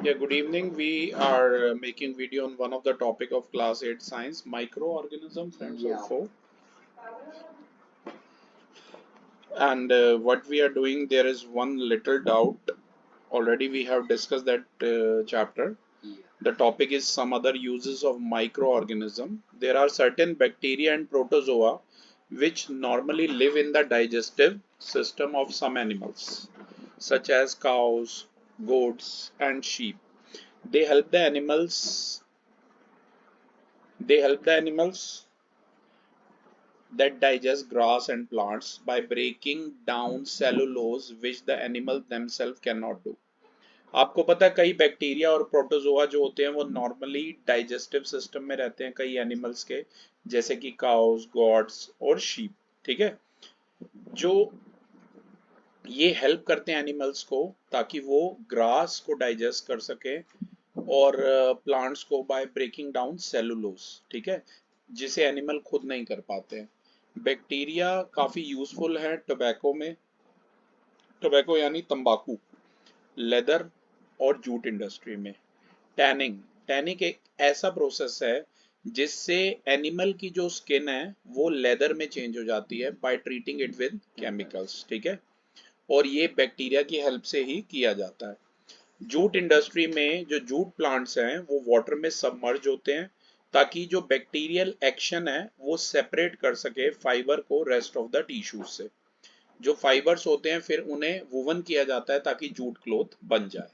Yeah, good evening. We are making video on one of the topic of class 8 science, microorganism, friends of Yeah. foe. And what we are doing, there is one little doubt. Already we have discussed that chapter. Yeah. The topic is some other uses of microorganism. There are certain bacteria and protozoa which normally live in the digestive system of some animals, such as cows, goats, and sheep. They help the animals they help the animals that digest grass and plants by breaking down cellulose which the animal themselves cannot do. आपको पता है कई bacteria और protozoa जो होते हैं वो normally digestive system में रहते हैं कई एनिमल्स के, जैसे कि काउस, गॉट्स और शीप। ठीक है, जो ये हेल्प करते हैं एनिमल्स को ताकि वो ग्रास को डाइजेस्ट कर सके और प्लांट्स को बाय ब्रेकिंग डाउन सेलुलोज। ठीक है, जिसे एनिमल खुद नहीं कर पाते हैं। बैक्टीरिया काफी यूजफुल है टोबैको में, टोबैको यानी तंबाकू, लेदर और जूट इंडस्ट्री में। टैनिंग, टैनिंग एक ऐसा प्रोसेस है जिससे एनिमल की जो स्किन है वो लेदर में चेंज हो जाती है by treating it with chemicals. ठीक है, और ये बैक्टीरिया की हेल्प से ही किया जाता है। जूट इंडस्ट्री में जो जूट प्लांट्स हैं वो वाटर में सबमर्ज होते हैं ताकि जो बैक्टीरियल एक्शन है वो सेपरेट कर सके फाइबर को रेस्ट ऑफ द टिश्यूज से। जो फाइबर्स होते हैं फिर उन्हें वुवन किया जाता है ताकि जूट क्लोथ बन जाए।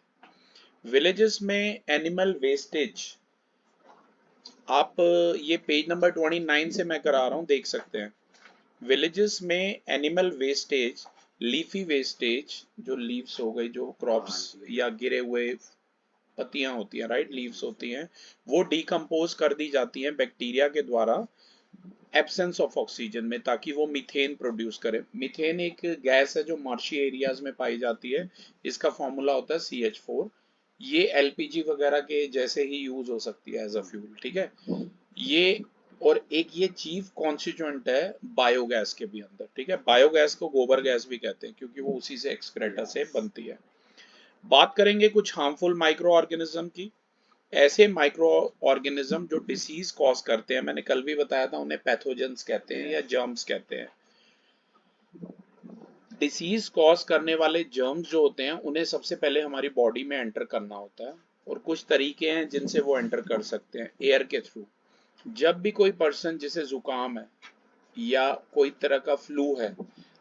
विलेजेस में एनिमल वेस्टेज, आप ये पेज नंबर 29 से मैं करा रहा हूँ, देख सकते हैं। विलेजेस में एनिमल वेस्टेज, लीफी वेस्टेज, जो लीव्स हो गई, जो क्रॉप्स या गिरे हुए पत्तियां होती हैं, राइट, लीव्स होती हैं, वो डिकम्पोज कर दी जाती हैं बैक्टीरिया के द्वारा एब्सेंस ऑफ ऑक्सीजन में, ताकि वो मीथेन प्रोड्यूस करे। मीथेन एक गैस है जो मार्शी एरियाज में पाई जाती है। इसका फॉर्मूला होता है CH4। ये एलपीजी वगैरह के जैसे ही यूज हो सकती है एज अ फ्यूल। ठीक है, ये और एक ये चीफ कॉन्स्टिट्यूएंट है बायोगैस के भी अंदर। ठीक है, बायोगैस को गोबर गैस भी कहते हैं क्योंकि वो उसी से एक्सक्रेटा से बनती है। बात करेंगे कुछ हार्मफुल माइक्रो ऑर्गेनिज्म की। ऐसे माइक्रो ऑर्गेनिज्म जो डिसीज कॉज करते हैं, मैंने कल भी बताया था, उन्हें पैथोजेंस कहते हैं या जर्म्स कहते हैं। डिसीज कॉज करने वाले जर्म्स जो होते हैं उन्हें सबसे पहले हमारी बॉडी में एंटर करना होता है, और कुछ तरीके हैं जिनसे वो एंटर कर सकते हैं एयर के थ्रू। जब भी कोई पर्सन जिसे जुकाम है या कोई तरह का फ्लू है,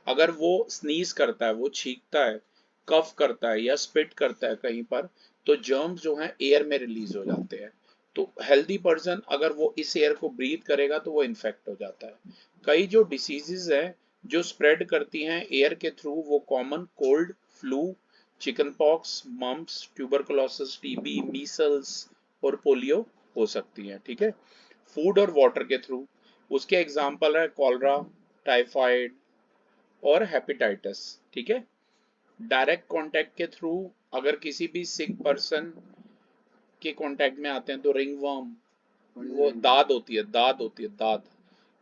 अगर वो स्नीज करता है, वो छींकता है, कफ करता है या स्पिट करता है कहीं पर, तो जर्म्स जो हैं एयर में रिलीज हो जाते हैं। तो हेल्दी पर्सन अगर वो इस एयर को ब्रीथ करेगा तो वो इन्फेक्ट हो जाता है। कई जो डिसीजेज हैं जो स्प्रेड करती हैं एयर के थ्रू, वो common cold, flu, chicken pox, mumps, tuberculosis, TB, Meselson और पोलियो हो सकती हैं। ठीक है, फूड और वाटर के थ्रू, उसके एग्जाम्पल है कॉलरा, टाइफाइड और हेपेटाइटिस। ठीक है, डायरेक्ट कांटेक्ट के थ्रू अगर किसी भी सिक पर्सन के कांटेक्ट में आते हैं तो रिंगवर्म, वो दाद,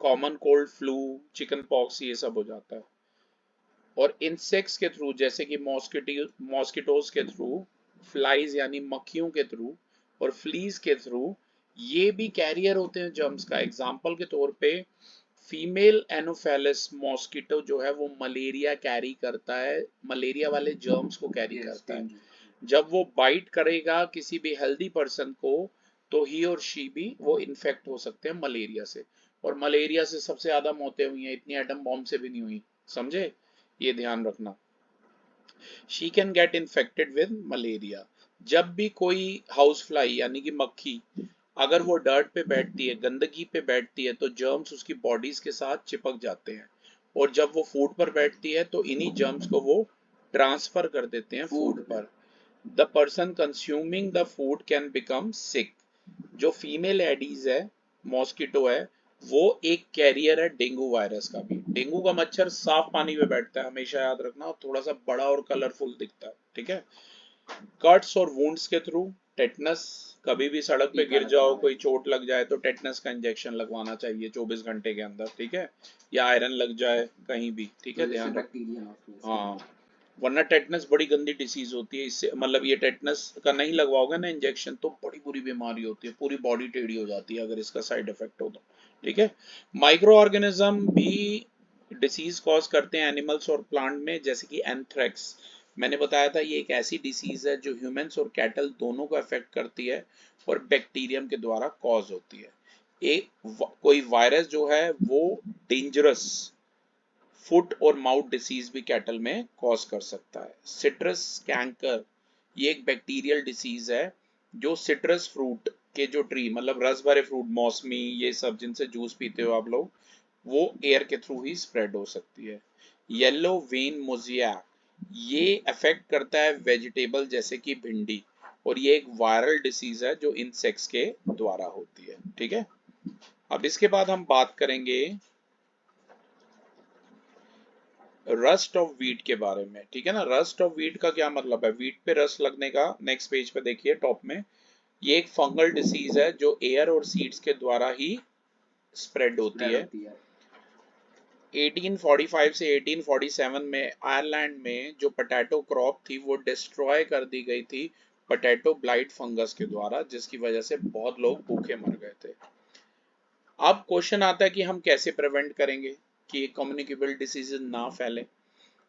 common cold, flu, chicken pox, ये सब हो जाता है। और इंसेक्ट्स के थ्रू जैसे कि मॉस्किटोज के थ्रू, फ्लाइज यानी मक्खियों के थ्रू और फ्लीज के थ्रू, ये भी कैरियर होते हैं जर्म्स का। एग्जाम्पल के तौर पे फीमेल एनोफेलिस मॉस्किटो जो है वो मलेरिया कैरी करता है, मलेरिया वाले जर्म्स को कैरी करता है। जब वो बाइट करेगा किसी भी हेल्दी पर्सन को तो ही और शी भी वो इन्फेक्ट हो सकते हैं मलेरिया से। और मलेरिया से सबसे ज्यादा मौतें हुई हैं, इतनी एटम बॉम्ब से भी नहीं हुई, समझे, ये ध्यान रखना। She can get infected with malaria. जब भी कोई हाउस फ्लाई यानी कि मक्खी अगर वो डर्ट पे बैठती है, गंदगी पे बैठती है, तो जर्म्स उसकी बॉडीज के साथ चिपक जाते हैं, और जब वो फूड पर बैठती है तो इन्हीं जर्म्स को वो ट्रांसफर कर देते हैं फूड पर। The person consuming the food can become सिक। जो फीमेल एडीज है, मॉस्किटो है, वो एक कैरियर है डेंगू वायरस का भी। डेंगू का मच्छर साफ पानी में बैठता है, हमेशा याद रखना, और थोड़ा सा बड़ा और कलरफुल दिखता है। ठीक है, कट्स और वुंड्स के थ्रू, टेटनस, कभी भी सड़क पे गिर जाओ, कोई चोट लग जाए तो टेटनस का इंजेक्शन लगवाना चाहिए 24 घंटे के अंदर। ठीक है, या आयरन लग जाए कहीं भी। ठीक है, ध्यान रखो। हाँ, वरना टेटनस बड़ी गंदी डिसीज होती है, इससे मतलब ये टेटनस का नहीं लगवाओगे ना इंजेक्शन तो बड़ी बुरी बीमारी होती है, पूरी बॉडी टेढ़ी हो जाती है अगर इसका साइड इफेक्ट हो तो। ठीक है, माइक्रो ऑर्गेनिज्म भी डिसीज कॉज करते हैं एनिमल्स और प्लांट में, जैसे कि एंथ्रेक्स। मैंने बताया था ये एक ऐसी डिसीज है जो ह्यूमंस और कैटल दोनों को अफेक्ट करती है और बैक्टीरियम के द्वारा कॉज होती है। एक कोई वायरस जो है वो डेंजरस फुट और माउथ डिसीज भी कैटल में कॉज कर सकता है। सिट्रस कैंकर, ये एक बैक्टीरियल डिसीज है जो सिट्रस फ्रूट के जो ट्री मतलब रस भरे फ्रूट, मौसमी ये सब जिनसे जूस पीते हो आप लोग, वो एयर के थ्रू ही स्प्रेड हो सकती है। येलो वेन मोजिया, ये अफेक्ट करता है वेजिटेबल जैसे कि भिंडी, और ये एक वायरल डिसीज है जो इंसेक्ट्स के द्वारा होती है। ठीक है, अब इसके बाद हम बात करेंगे रस्ट ऑफ वीट के बारे में। ठीक है ना, रस्ट ऑफ वीट का क्या मतलब है, वीट पे रस्ट लगने का। नेक्स्ट पेज पे देखिए टॉप में, ये एक फंगल डिसीज है जो एयर और सीड्स के द्वारा ही स्प्रेड होती है। 1845 से 1847 में आयरलैंड में जो पोटैटो क्रॉप थी वो डिस्ट्रॉय कर दी गई थी पोटैटो ब्लाइट फंगस के द्वारा, जिसकी वजह से बहुत लोग भूखे मर गए थे। अब क्वेश्चन आता है कि हम कैसे प्रिवेंट करेंगे कि ये कम्युनिकेबल डिसीजेज ना फैले।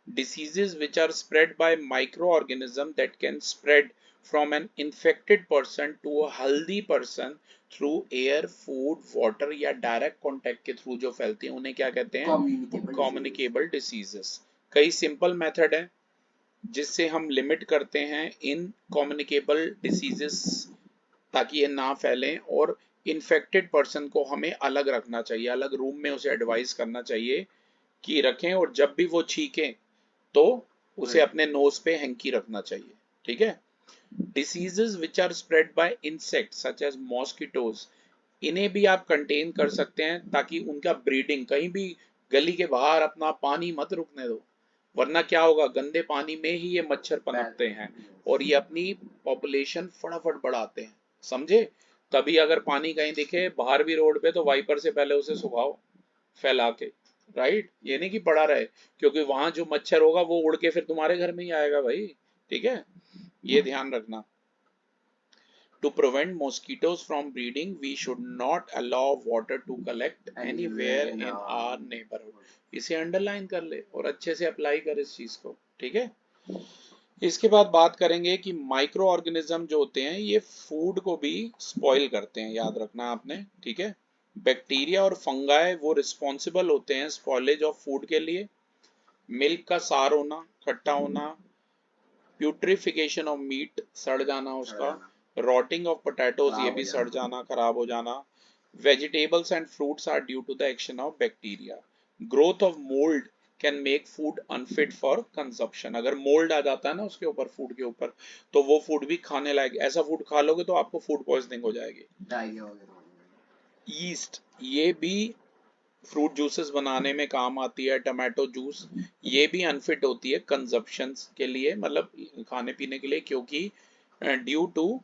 Diseases which are spread by microorganism that can spread from an infected person to a healthy person through air, food, water या direct contact के थ्रू जो फैलती हैं उन्हें क्या कहते हैं, communicable diseases। कई सिंपल मेथड है जिससे हम लिमिट करते हैं इन communicable diseases ताकि ये ना फैलें, और इन्फेक्टेड पर्सन को हमें अलग रखना चाहिए, अलग रूम में उसे एडवाइस करना चाहिए कि रखें, और जब भी वो छींकें तो उसे अपने नोज पे हैंकी रखना चाहिए। ठीक है, diseases which are spread by insect such as mosquitoes, इन्हें भी आप कंटेन कर सकते हैं ताकि उनका ब्रीडिंग कहीं भी गली के बाहर अपना पानी मत रुकने दो, वरना क्या होगा, गंदे पानी में ही ये मच्छर पनपते हैं और ये अपनी पॉपुलेशन फटाफट बढ़ाते हैं, समझे। तभी अगर पानी कहीं दिखे बाहर भी रोड पे तो वाइपर से पहले उसे सुखाओ फैला के, राइट, ये नहीं कि पड़ा रहे, क्योंकि वहां जो मच्छर होगा वो उड़ के फिर तुम्हारे घर में ही आएगा भाई। ठीक है, ये ध्यान रखना। To prevent mosquitoes from breeding, we should not allow water to collect anywhere in our neighborhood। इसे अंडरलाइन कर ले और अच्छे से अप्लाई कर इस चीज को। ठीक है, इसके बाद बात करेंगे कि माइक्रो ऑर्गेनिज्म जो होते हैं ये फूड को भी स्पॉइल करते हैं, याद रखना आपने। ठीक है, बैक्टीरिया और फंगाई वो रिस्पॉन्सिबल होते हैं स्पॉइलेज ऑफ फूड के लिए। मिल्क का सार होना, खट्टा होना, प्यूट्रिफिकेशन ऑफ मीट, सड़ जाना उसका, रॉटिंग ऑफ पोटैटोज, ये भी सड़ जाना, खराब हो जाना। Vegetables and fruits are due to the action of bacteria. Growth of mould can make food unfit for consumption, अगर मोल्ड आ जाता है ना उसके ऊपर, फूड के ऊपर, तो वो फूड भी खाने लायक, ऐसा फूड खा लोगे तो आपको फूड पॉइजनिंग हो जाएगी। ईस्ट, ये भी फ्रूट जूसेस बनाने में काम आती है, टमाटो जूस, ये भी अनफिट होती है कंजप्शन के लिए, मतलब खाने पीने के लिए, क्योंकि ड्यू टू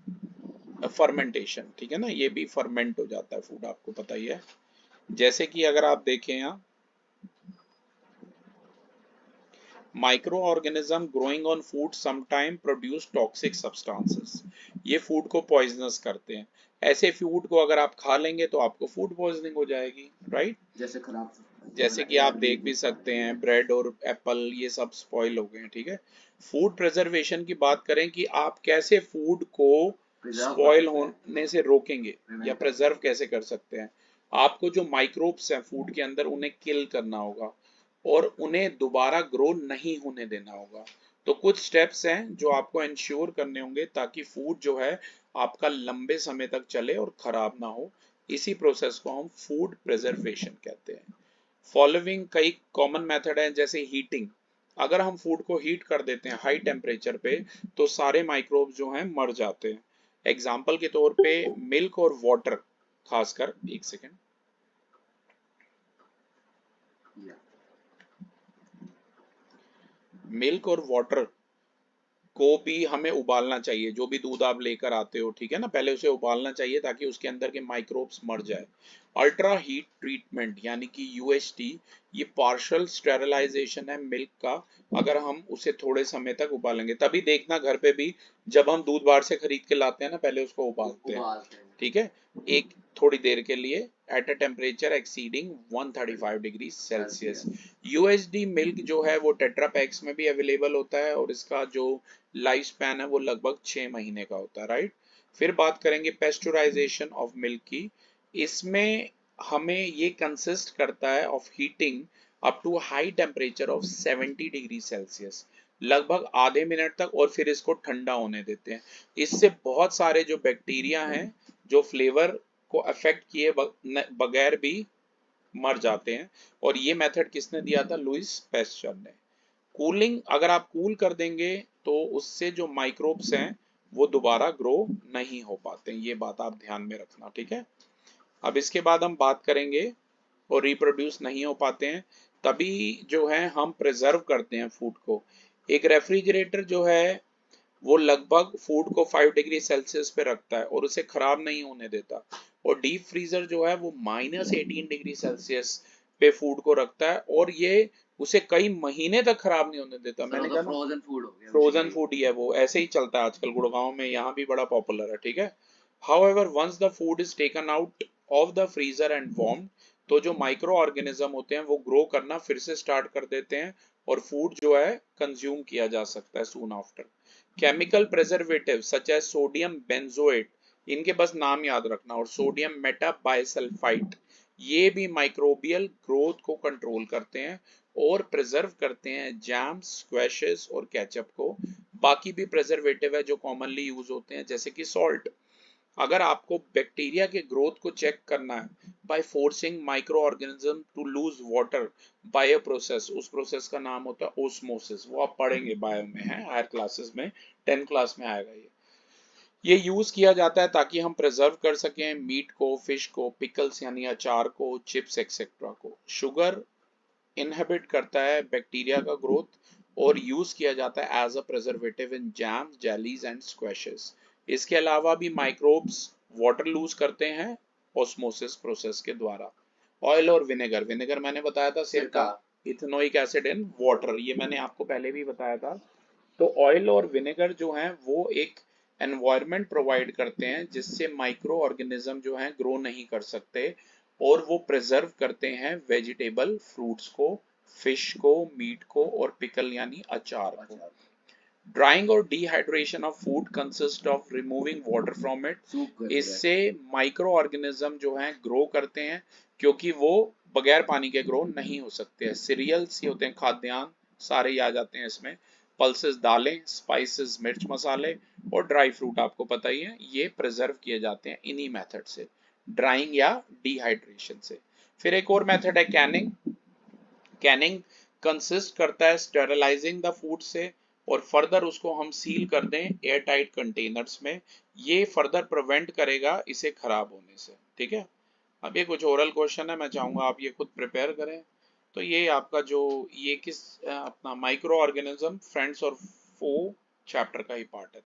फर्मेंटेशन। ठीक है ना, ये भी फर्मेंट हो जाता है फूड, आपको पता ही है। जैसे कि अगर आप देखें यहाँ, micro organism growing on food sometime produce toxic substances, ये फूड को पॉइजनस करते हैं। ऐसे फूड को अगर आप खा लेंगे तो आपको फूड पॉइजनिंग हो जाएगी, राइट। जैसे कि आप देख भी सकते हैं ब्रेड और एप्पल ये सब स्पॉइल हो गए हैं। ठीक है, फूड प्रिजर्वेशन की बात करें कि आप कैसे फूड को स्पॉइल होने से रोकेंगे या प्रिजर्व कैसे कर सकते हैं। आपको जो माइक्रोब्स हैं फूड के अंदर उन्हें किल करना होगा और उन्हें दोबारा ग्रो नहीं होने देना होगा। तो कुछ स्टेप्स हैं जो आपको इंश्योर करने होंगे ताकि फूड जो है आपका लंबे समय तक चले और खराब ना हो। इसी प्रोसेस को हम फूड प्रिजर्वेशन कहते हैं। फॉलोइंग कई कॉमन मेथड हैं, जैसे हीटिंग, अगर हम फूड को हीट कर देते हैं हाई टेम्परेचर पे तो सारे माइक्रोब्स जो हैं मर जाते हैं। एग्जाम्पल के तौर पे मिल्क और वाटर, खासकर, एक सेकेंड, मिल्क और वाटर को भी हमें उबालना चाहिए, जो भी दूध आप लेकर आते हो, ठीक है ना, पहले उसे उबालना चाहिए ताकि उसके अंदर के माइक्रोब्स मर जाए। अल्ट्रा हीट ट्रीटमेंट यानी कि यूएसटी, ये पार्शियल स्टेरिलाइजेशन है मिल्क का, अगर हम उसे थोड़े समय तक उबालेंगे। तभी देखना घर पे भी जब हम दूध बाहर से खरीद के लाते हैं ना, पहले उसको उबालते हैं, ठीक है, एक थोड़ी देर के लिए, at a temperature exceeding 135 degree Celsius. USD milk जो है वो टेट्रा पैक्स में भी अवेलेबल होता है और इसका जो लाइफ स्पैन है वो लगभग 6 महीने का होता है, राइट। फिर बात करेंगे पेस्चुराइजेशन ऑफ मिल्क की। इसमें हमें ये कंसिस्ट करता है of heating up to high temperature of 70 degree Celsius, लगभग आधे मिनट तक, और फिर इसको ठंडा होने देते हैं। इससे बहुत सारे जो बैक्टीरिया हैं जो फ्लेवर को अफेक्ट किए बगैर भी मर जाते हैं। और ये मेथड किसने दिया था? लुइस पैस्चर ने। कूलिंग, अगर आप कूल कर देंगे तो उससे जो माइक्रोब्स हैं वो दोबारा ग्रो नहीं हो पाते, ये बात आप ध्यान में रखना, ठीक है। अब इसके बाद हम बात करेंगे, और रिप्रोड्यूस नहीं हो पाते हैं तभी जो है हम प्रिजर्व करते हैं फूड को। एक रेफ्रिजरेटर जो है वो लगभग फूड को 5 डिग्री सेल्सियस पे रखता है और उसे खराब नहीं होने देता। और डीप फ्रीजर जो है वो -18 डिग्री सेल्सियस पे फूड को रखता है और ये उसे कई महीने तक खराब नहीं होने देता। मैंने कहा फ्रोजन फूड हो गया, फ्रोजन फूड ही है वो, ऐसे ही चलता है आजकल, गुड़गांव में यहाँ भी बड़ा पॉपुलर है, ठीक है। However, once the food is taken out of the freezer and warmed, तो जो माइक्रो ऑर्गेनिज्म होते हैं वो ग्रो करना फिर से स्टार्ट कर देते हैं और फूड जो है कंज्यूम किया जा सकता है soon after. Chemical preservative such as sodium benzoate, इनके बस नाम याद रखना, और सोडियम मेटाबाइसल्फाइड, ये भी माइक्रोबियल ग्रोथ को कंट्रोल करते हैं और प्रिजर्व करते हैं जैम्स, स्क्वैशेस और केचप को। बाकी भी प्रिजर्वेटिव है जो कॉमनली यूज होते हैं, जैसे कि सॉल्ट। अगर आपको बैक्टीरिया के ग्रोथ को चेक करना है by forcing micro organism to lose water by a process, उस प्रोसेस का नाम होता है ओस्मोसिस, वो आप पढ़ेंगे बायो में, है हायर क्लासेस में, 10 क्लास में आएगा ये यूज किया जाता है ताकि हम प्रिजर्व कर सकें मीट को, फिश को, पिकल्स यानी अचार को, चिप्स एक्सेट्रा को। शुगर इनहिबिट करता है बैक्टीरिया का ग्रोथ और यूज किया जाता है as a preservative in jam, jellies and squashes. इसके अलावा भी माइक्रोब्स वाटर लूज करते हैं ऑस्मोसिस प्रोसेस के द्वारा। ऑयल और विनेगर, विनेगर मैंने बताया था सिरका, इथेनोइक एसिड इन वाटर, ये मैंने आपको पहले भी बताया था। तो ऑयल और विनेगर जो हैं वो एक एनवायरनमेंट प्रोवाइड करते हैं जिससे माइक्रो ऑर्गेनिज्म जो हैं ग्रो नहीं कर सकते, और वो प्रिजर्व करते हैं वेजिटेबल फ्रूट्स को, फिश को, मीट को और पिकल यानी अचार को। ड्राइंग और dehydration of food consist of removing water from it, इससे माइक्रो ऑर्गेनिज्म जो हैं ग्रो करते हैं क्योंकि वो बगैर पानी के ग्रो नहीं हो सकते हैं। सीरियल्स ये होते हैं, खाद्यान्न सारे ही आ जाते हैं इसमें, पल्सेस दालें, स्पाइसेस मिर्च मसाले और ड्राई फ्रूट आपको पता ही है, ये प्रिजर्व किए जाते हैं इन्हीं मेथड से, ड्राइंग या डिहाइड्रेशन से। फिर एक और मेथड है कैनिंग। कैनिंग कंसिस्ट करता है स्टेरलाइजिंग द फूड से, और फर्दर उसको हम सील कर दें एयर टाइट कंटेनर्स में, ये फर्दर प्रिवेंट करेगा इसे खराब होने से, ठीक है। अब ये कुछ ओरल क्वेश्चन है, मैं चाहूंगा आप ये खुद प्रिपेयर करें। तो ये आपका जो ये किस अपना माइक्रो ऑर्गेनिज्म फ्रेंड्स और फो चैप्टर का ही पार्ट है।